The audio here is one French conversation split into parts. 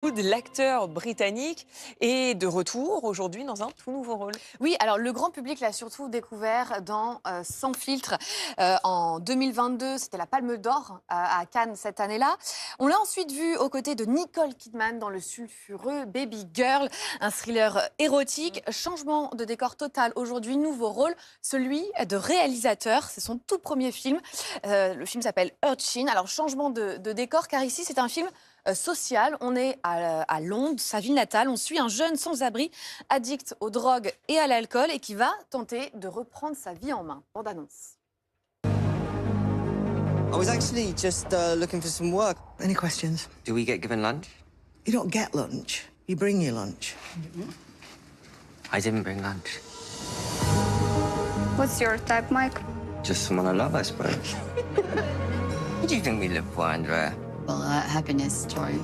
L'acteur britannique est de retour aujourd'hui dans un tout nouveau rôle. Oui, alors le grand public l'a surtout découvert dans Sans filtre en 2022. C'était la Palme d'Or à Cannes cette année-là. On l'a ensuite vu aux côtés de Nicole Kidman dans le sulfureux Baby Girl, un thriller érotique. Changement de décor total aujourd'hui, nouveau rôle, celui de réalisateur. C'est son tout premier film. Le film s'appelle Urchin. Alors changement de décor car ici c'est un film social. On est à Londres, sa ville natale. On suit un jeune sans-abri, addict aux drogues et à l'alcool et qui va tenter de reprendre sa vie en main. Bande annonce. I was actually just looking for some work. Any questions? Do we get given lunch? You don't get lunch. You bring your lunch. I didn't bring lunch. What's your type, Mike? Just someone I love, I suppose. What do you think we live for, Andrea? Well, happiness, joy,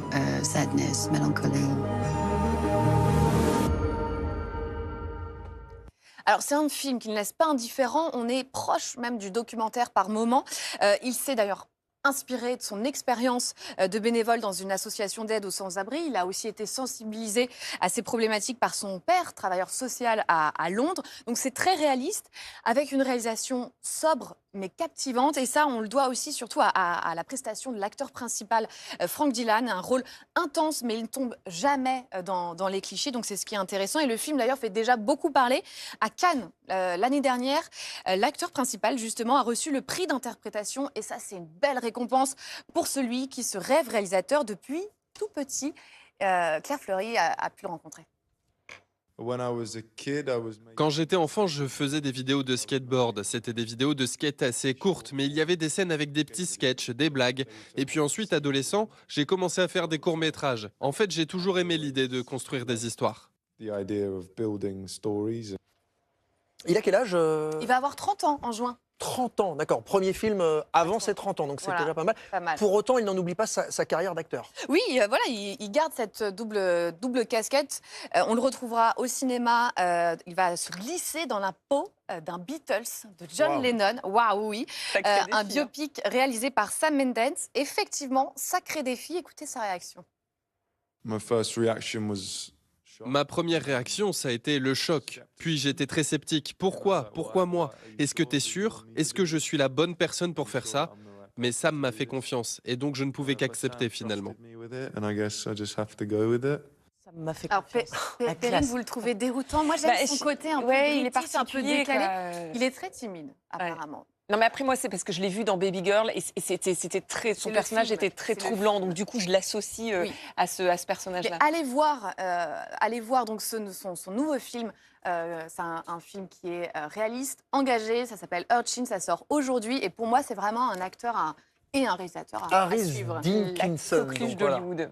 sadness, melancholy. Alors, c'est un film qui ne laisse pas indifférent. On est proche même du documentaire par moment. Il s'est d'ailleurs inspiré de son expérience de bénévole dans une association d'aide aux sans-abri. Il a aussi été sensibilisé à ces problématiques par son père, travailleur social à Londres. Donc c'est très réaliste, avec une réalisation sobre mais captivante. Et ça, on le doit aussi surtout à la prestation de l'acteur principal, Frank Dillon. Un rôle intense, mais il ne tombe jamais dans les clichés. Donc c'est ce qui est intéressant. Et le film, d'ailleurs, fait déjà beaucoup parler. À Cannes, l'année dernière, l'acteur principal, justement, a reçu le prix d'interprétation. Et ça, c'est une belle récompense pour celui qui se rêve réalisateur depuis tout petit. Claire Fleury a pu le rencontrer. Quand j'étais enfant, je faisais des vidéos de skateboard. C'était des vidéos de skate assez courtes, mais il y avait des scènes avec des petits sketchs, des blagues. Et puis ensuite, adolescent, j'ai commencé à faire des courts-métrages. En fait, j'ai toujours aimé l'idée de construire des histoires. The idea of building stories. Il a quel âge Il va avoir 30 ans en juin. 30 ans, d'accord. Premier film avant ses 30 ans, donc c'est Voilà, déjà pas mal. pas mal. Pour autant, il n'en oublie pas sa carrière d'acteur. Oui, voilà, il garde cette double casquette. On le retrouvera au cinéma. Il va se glisser dans la peau d'un Beatles, de John Wow. Lennon. Waouh, oui. Sacré défi, Un hein. biopic réalisé par Sam Mendes. Effectivement, sacré défi. Écoutez sa réaction. My first reaction was shock. Ma première réaction, ça a été le choc. Puis j'étais très sceptique. Pourquoi? Pourquoi moi? Est-ce que t'es sûr? Est-ce que je suis la bonne personne pour faire ça? Mais Sam m'a fait confiance, et donc je ne pouvais qu'accepter finalement. And I guess I just have to go with it. Ça m'a fait Alors, confiance. La Perrine, classe. vous le trouvez déroutant? Moi, j'aime Bah, son je- côté un peu ouais, il est british, un peu particulier, décalé. quoi. Il est très timide, apparemment. Non mais après moi c'est parce que je l'ai vu dans Baby Girl et c'était très, son le personnage film, était très c'est le troublant, film. donc du coup je l'associe Oui. à ce Mais personnage-là. allez voir donc son nouveau film. C'est un film qui est réaliste, engagé. Ça s'appelle Urchin. Ça sort aujourd'hui. Et pour moi, c'est vraiment un acteur et un réalisateur à Harris suivre. Dickinson. Coqueluche donc voilà. d'Hollywood.